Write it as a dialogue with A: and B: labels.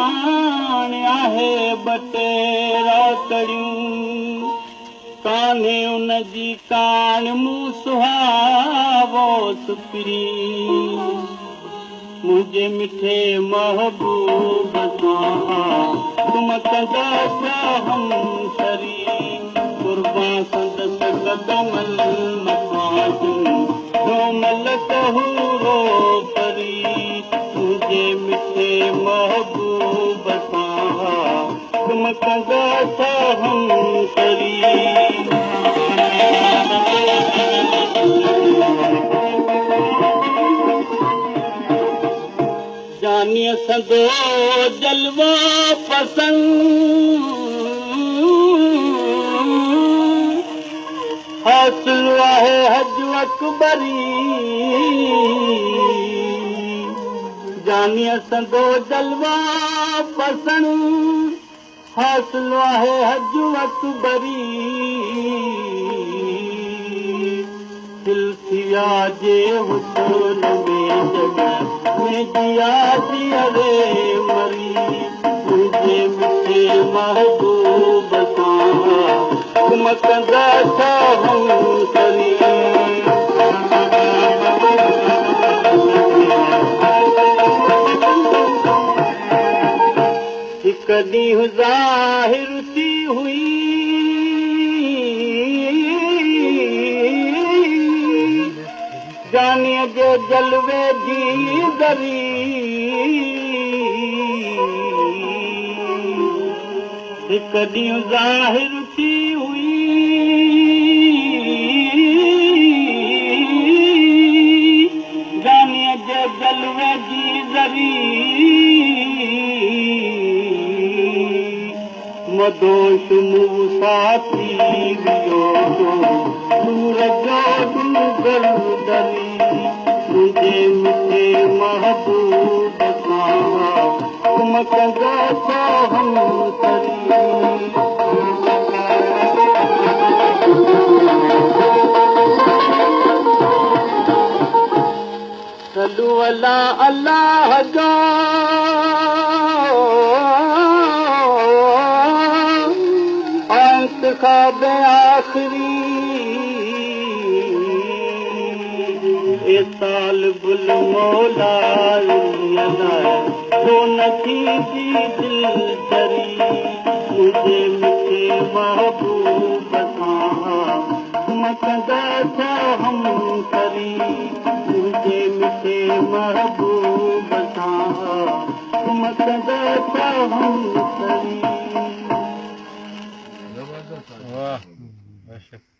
A: प्राण आहे बटेरा कड़ियूं कान्हे उन जी कान मूं सुहावो सुपिरी मुंहिंजे मिठे महबूब सां तुम कंदा हम सरी कुर्बान संदसि कदमल मकान रोमल कहूरो परी मुंहिंजे मिठे महबूब सां तुम कंदा हम सरी जानिय सदो जलवा पसंद हासिल आहे हज अकबरी जानिय सदो जलवा पसंद हासिल आहे हज अकबरी दिल थिया जे हुस्न में जॻह में जिया जिया रे मरी मुंहिंजे मिठे महबूब सां तुम कंदा हम सरी हिकु ॾींहुं ज़ाहिर थी हुई जानीअ जे जलवे जी दरी हिकु ॾींहुं ज़ाहिर थी हुई जानीअ जे जलवे जी दरी मदोश मूं साथी वियो सूरज डूंगर दरी मुंहिंजे मिठे महबूब सां तुम कंदा हम सरी सल्लू अला अल्लाह जा इंतखाब आखिरी ए तालिबुल मौला सोनकी जी दिल जरी मुंहिंजे मिठे महबूब सां तुम कंदा हम सरी मुंहिंजे मिठे महबूब सां तुम कंदा हम सरी वाह